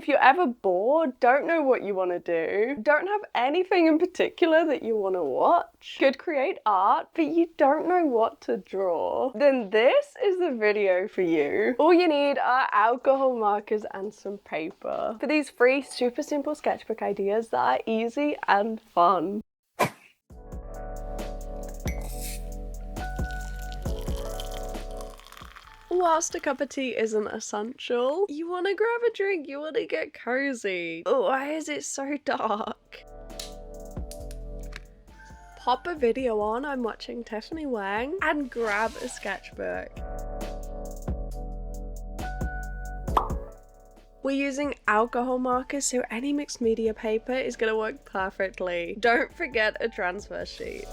if you're ever bored, don't know what you want to do, don't have anything in particular that you want to watch, could create art, but you don't know what to draw, then this is the video for you. All you need are alcohol markers and some paper for these free super simple sketchbook ideas that are easy and fun. Whilst a cup of tea isn't essential, you want to grab a drink, you want to get cozy. Oh, why is it so dark? Pop a video on, I'm watching Tiffany Wang, and grab a sketchbook. We're using alcohol markers, so any mixed media paper is going to work perfectly. Don't forget a transfer sheet.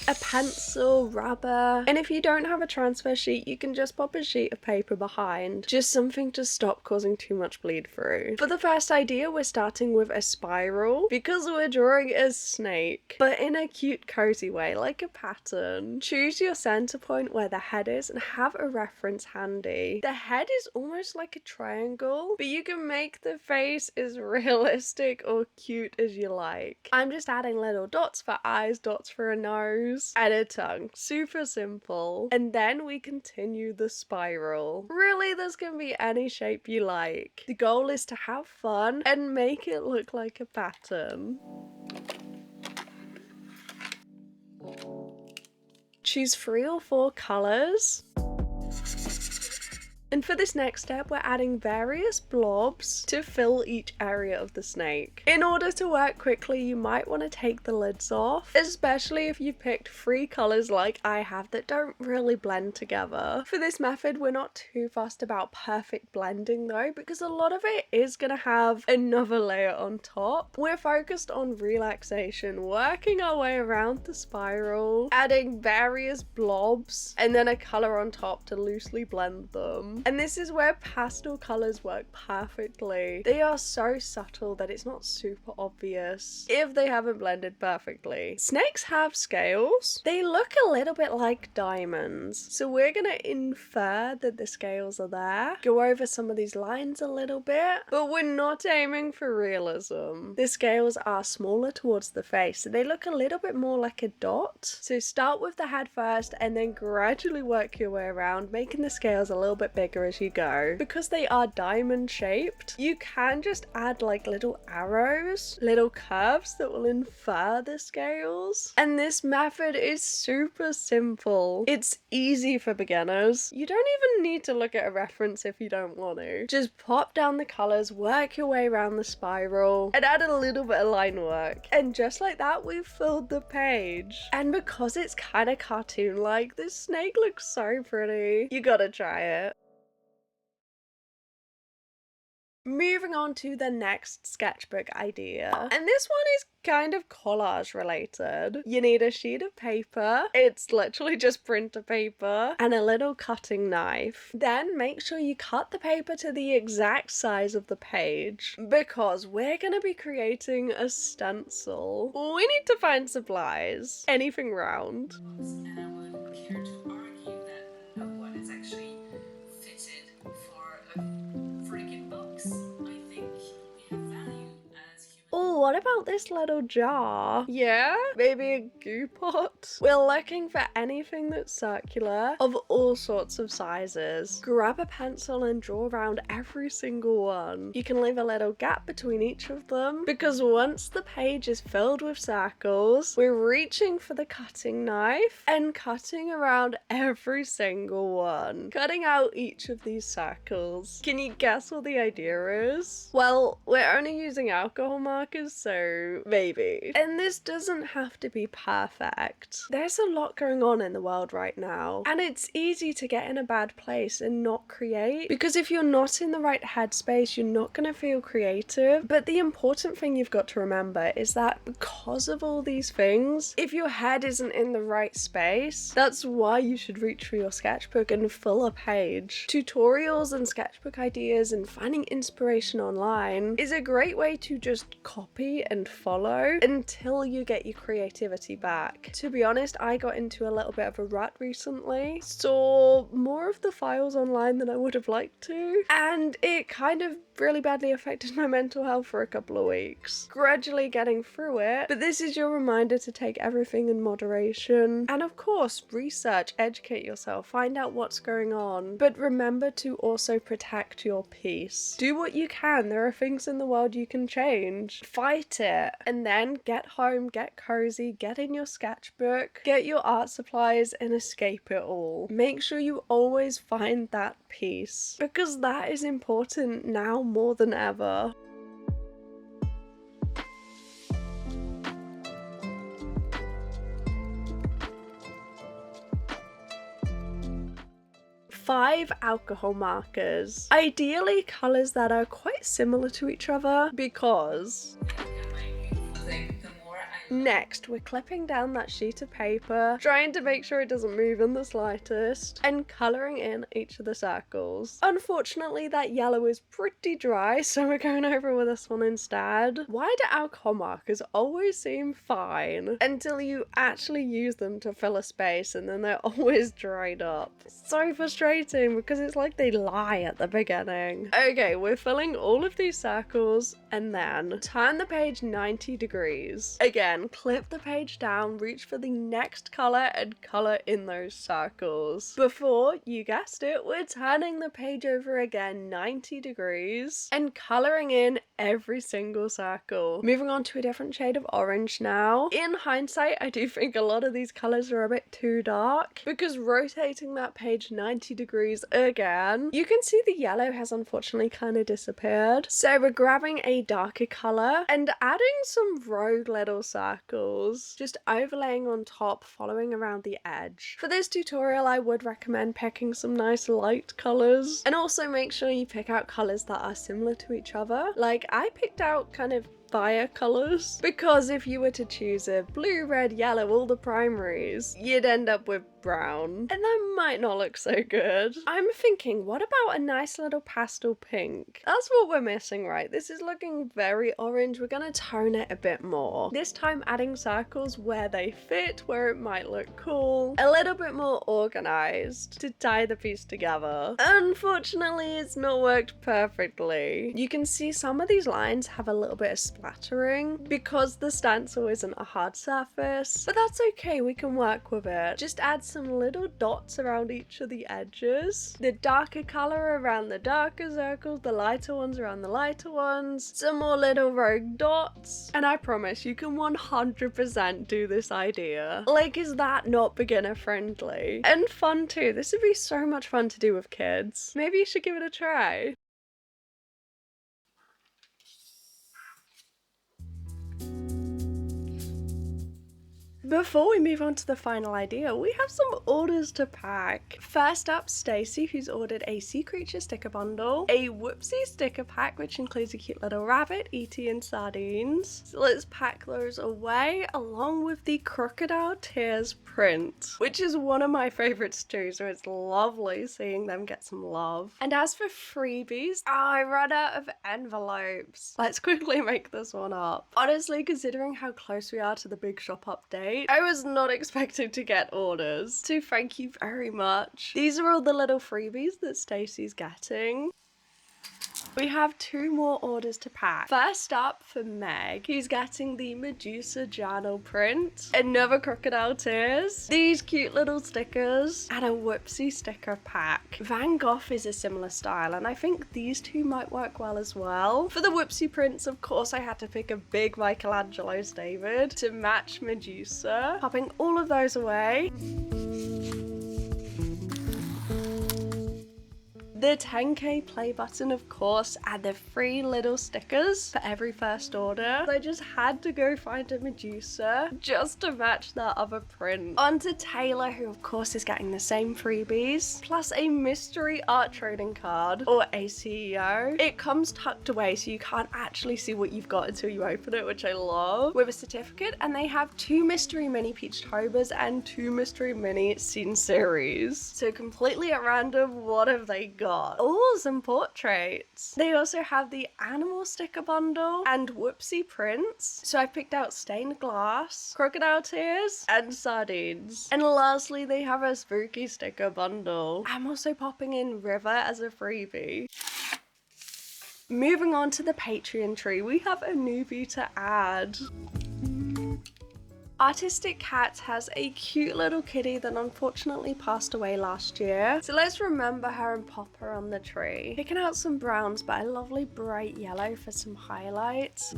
A pencil, rubber, and if you don't have a transfer sheet, you can just pop a sheet of paper behind. Just something to stop causing too much bleed through. For the first idea, we're starting with a spiral because we're drawing a snake, but in a cute, cozy way, like a pattern. Choose your center point where the head is and have a reference handy. The head is almost like a triangle, but you can make the face as realistic or cute as you like. I'm just adding little dots for eyes, dots for a nose, and a tongue. Super simple. And then we continue the spiral. Really, this can be any shape you like. The goal is to have fun and make it look like a pattern. Choose 3 or 4 colors. And for this next step, we're adding various blobs to fill each area of the snake. In order to work quickly, you might want to take the lids off, especially if you've picked 3 colors like I have that don't really blend together. For this method, we're not too fussed about perfect blending though, because a lot of it is going to have another layer on top. We're focused on relaxation, working our way around the spiral, adding various blobs, and then a color on top to loosely blend them. And this is where pastel colors work perfectly. They are so subtle that it's not super obvious if they haven't blended perfectly. Snakes have scales. They look a little bit like diamonds. So we're gonna infer that the scales are there. Go over some of these lines a little bit, but we're not aiming for realism. The scales are smaller towards the face, so they look a little bit more like a dot. So start with the head first and then gradually work your way around, making the scales a little bit bigger as you go. Because they are diamond shaped, you can just add like little arrows, little curves that will infer the scales. And this method is super simple. It's easy for beginners. You don't even need to look at a reference if you don't want to. Just pop down the colors, work your way around the spiral, and add a little bit of line work. And just like that, we've filled the page. And because it's kind of cartoon-like, this snake looks so pretty. You gotta try it. Moving on to the next sketchbook idea. And this one is kind of collage related. You need a sheet of paper. It's literally just printer paper and a little cutting knife. Then make sure you cut the paper to the exact size of the page because we're going to be creating a stencil. We need to find supplies. Anything round. And I wouldn't care to argue that no one is actually fitted for a freaking box. I think we have value as humans. Oh, what about this little jar? Yeah, maybe a goo pot? We're looking for anything that's circular of all sorts of sizes. Grab a pencil and draw around every single one. You can leave a little gap between each of them because once the page is filled with circles, we're reaching for the cutting knife and cutting around every single one, cutting out each of these circles. Can you guess what the idea is? Well, we're only using alcohol markers, so maybe. And this doesn't have to be perfect. There's a lot going on in the world right now, and it's easy to get in a bad place and not create, because if you're not in the right headspace, you're not going to feel creative. But the important thing you've got to remember is that because of all these things, if your head isn't in the right space, that's why you should reach for your sketchbook and fill a page. Tutorials and sketchbook ideas and finding inspiration online is a great way to just copy and follow until you get your creativity back. To be honest, I got into a little bit of a rut recently, saw more of the files online than I would have liked to, and it kind of really badly affected my mental health for a couple of weeks. Gradually getting through it, but this is your reminder to take everything in moderation. And of course, research, educate yourself, find out what's going on. But remember to also protect your peace. Do what you can. There are things in the world you can change. Fight it. And then get home, get cozy, get in your sketchbook, get your art supplies and escape it all. Make sure you always find that peace, because that is important now more than ever. Five alcohol markers. Ideally colours that are quite similar to each other, because next, we're clipping down that sheet of paper, trying to make sure it doesn't move in the slightest, and colouring in each of the circles. Unfortunately, that yellow is pretty dry, so we're going over with this one instead. Why do alcohol markers always seem fine until you actually use them to fill a space, and then they're always dried up? It's so frustrating because it's like they lie at the beginning. Okay, we're filling all of these circles, and then turn the page 90 degrees. Again, clip the page down, reach for the next colour and colour in those circles. Before, you guessed it, we're turning the page over again 90 degrees and colouring in every single circle. Moving on to a different shade of orange now. In hindsight, I do think a lot of these colours are a bit too dark, because rotating that page 90 degrees again, you can see the yellow has unfortunately kind of disappeared. So we're grabbing a darker colour and adding some rogue little circles, just overlaying on top, following around the edge. For this tutorial, I would recommend picking some nice light colours, and also make sure you pick out colours that are similar to each other. Like, I picked out kind of fire colours, because if you were to choose a blue, red, yellow, all the primaries, you'd end up with brown, and that might not look so good. I'm thinking, what about a nice little pastel pink? That's what we're missing, right? This is looking very orange. We're gonna tone it a bit more. This time adding circles where they fit, where it might look cool, a little bit more organized to tie the piece together. Unfortunately, it's not worked perfectly. You can see some of these lines have a little bit of splattering because the stencil isn't a hard surface, but that's okay, we can work with it. Just add some little dots around each of the edges, the darker color around the darker circles, the lighter ones around the lighter ones, some more little rogue dots, and I promise you can 100% do this idea. Like, is that not beginner friendly? And fun too. This would be so much fun to do with kids. Maybe you should give it a try. Before we move on to the final idea, we have some orders to pack. First up, Stacey, who's ordered a Sea Creature sticker bundle, a Whoopsie sticker pack, which includes a cute little rabbit, E.T. and sardines. So let's pack those away, along with the Crocodile Tears print, which is one of my favorites too, so it's lovely seeing them get some love. And as for freebies, I ran out of envelopes. Let's quickly make this one up. Honestly, considering how close we are to the big shop update, I was not expecting to get orders, so thank you very much. These are all the little freebies that Stacey's getting. We have 2 more orders to pack. First up for Meg, who's getting the Medusa journal print, another Crocodile Tears, these cute little stickers, and a Whoopsie sticker pack. Van Gogh is a similar style, and I think these 2 might work well as well. For the Whoopsie prints, of course, I had to pick a big Michelangelo's David to match Medusa. Popping all of those away. The 10k play button, of course, and the 3 little stickers for every first order. So I just had to go find a Medusa just to match that other print. On to Taylor, who of course is getting the same freebies, plus a mystery art trading card, or ACEO. It comes tucked away so you can't actually see what you've got until you open it, which I love, with a certificate, and they have 2 mystery mini Peach-tobas and 2 mystery mini Scene Series. So completely at random, what have they got? Oh, some portraits. They also have the animal sticker bundle and Whoopsie prints. So I picked out stained glass, Crocodile Tears, and sardines. And lastly, they have a spooky sticker bundle. I'm also popping in River as a freebie. Moving on to the Patreon tree, we have a newbie to add. Artistic Cats has a cute little kitty that unfortunately passed away last year. So let's remember her and pop her on the tree. Picking out some browns, but a lovely bright yellow for some highlights.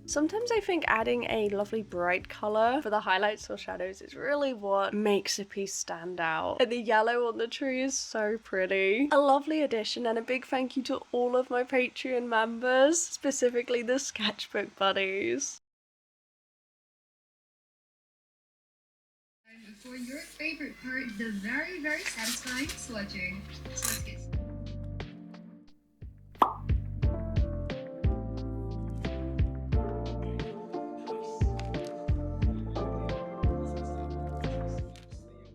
Sometimes I think adding a lovely bright colour for the highlights or shadows is really what makes a piece stand out. And the yellow on the tree is so pretty. A lovely addition, and a big thank you to all of my Patreon members, specifically the sketchbook buddies. For your favorite part, the very, very satisfying swatching. So let's get started.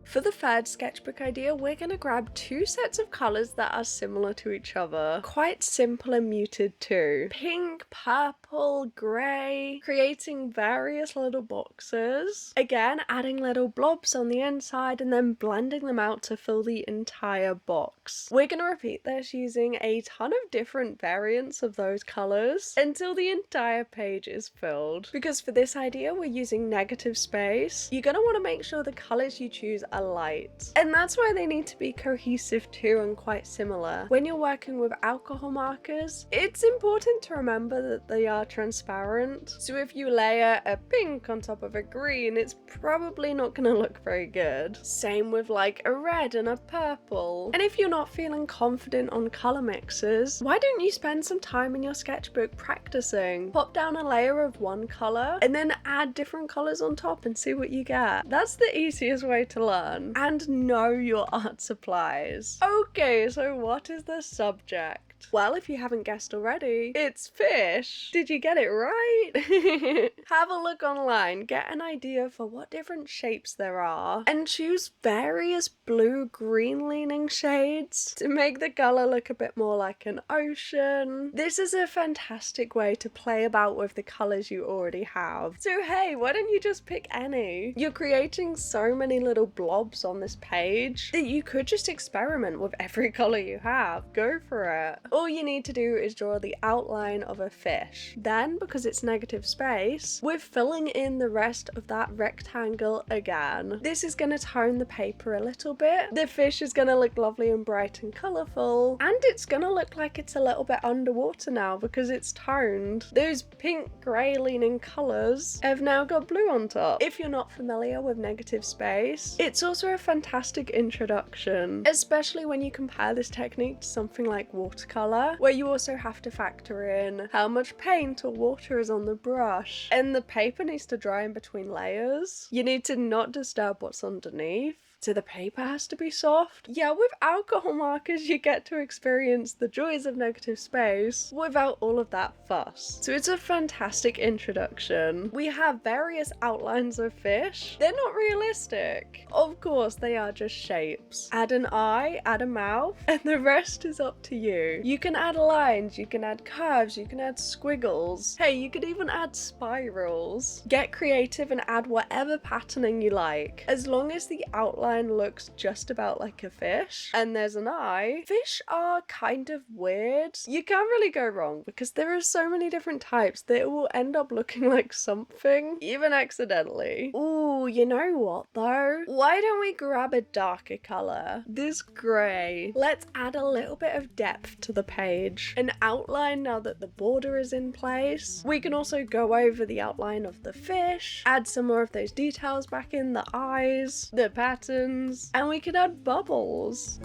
For the third sketchbook idea, we're going to grab two sets of colours that are similar to each other. Quite simple and muted too. Pink, purple, grey, creating various little boxes. Again, adding little blobs on the inside and then blending them out to fill the entire box. We're going to repeat this using a ton of different variants of those colours until the entire page is filled. Because for this idea, we're using negative space. You're going to want to make sure the colours you choose are light. And that's why they need to be cohesive too and quite similar. When you're working with alcohol markers, it's important to remember that they are transparent. So if you layer a pink on top of a green, it's probably not going to look very good. Same with like a red and a purple. And if you're not feeling confident on color mixes, why don't you spend some time in your sketchbook practicing? Pop down a layer of one color and then add different colors on top and see what you get. That's the easiest way to learn. And know your art supplies. Okay, so what is the subject? Well, if you haven't guessed already, it's fish. Did you get it right? Have a look online, get an idea for what different shapes there are, and choose various blue-green leaning shades to make the color look a bit more like an ocean. This is a fantastic way to play about with the colors you already have. So hey, why don't you just pick any? You're creating so many little blobs on this page that you could just experiment with every color you have. Go for it. All you need to do is draw the outline of a fish. Then, because it's negative space, we're filling in the rest of that rectangle again. This is going to tone the paper a little bit. The fish is going to look lovely and bright and colourful, and it's going to look like it's a little bit underwater now because it's toned. Those pink grey leaning colours have now got blue on top. If you're not familiar with negative space, it's also a fantastic introduction, especially when you compare this technique to something like watercolour, where you also have to factor in how much paint or water is on the brush, and the paper needs to dry in between layers. You need to not disturb what's underneath. So the paper has to be soft. Yeah, with alcohol markers you get to experience the joys of negative space without all of that fuss. So it's a fantastic introduction. We have various outlines of fish. They're not realistic. Of course, they are just shapes. Add an eye, add a mouth, and the rest is up to you. You can add lines, you can add curves, you can add squiggles. Hey, you could even add spirals. Get creative and add whatever patterning you like, as long as the outline looks just about like a fish and there's an eye. Fish are kind of weird. You can't really go wrong because there are so many different types that it will end up looking like something, even accidentally. Ooh, you know what though? Why don't we grab a darker color? This grey. Let's add a little bit of depth to the page. An outline now that the border is in place. We can also go over the outline of the fish, add some more of those details back in, the eyes, the pattern, and we could add bubbles.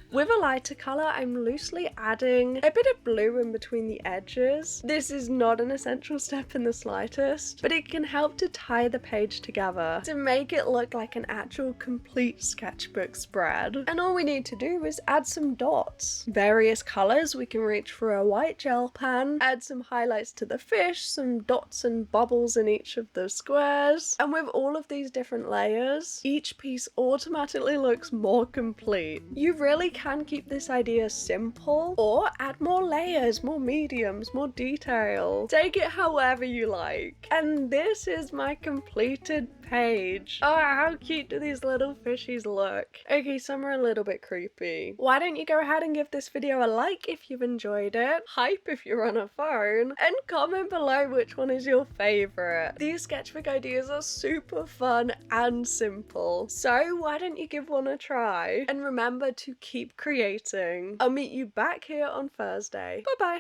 With a lighter colour, I'm loosely adding a bit of blue in between the edges. This is not an essential step in the slightest, but it can help to tie the page together to make it look like an actual complete sketchbook spread. And all we need to do is add some dots. Various colours, we can reach for a white gel pen, add some highlights to the fish, some dots and bubbles in each of the squares, and with all of these different layers, each piece automatically looks more complete. You really can can keep this idea simple or add more layers, more mediums, more detail. Take it however you like. And this is my completed page. Oh, how cute do these little fishies look? Okay, some are a little bit creepy. Why don't you go ahead and give this video a like if you've enjoyed it, hype if you're on a phone, and comment below which one is your favorite. These sketchbook ideas are super fun and simple, so why don't you give one a try? And remember to keep creating. I'll meet you back here on Thursday. Bye bye.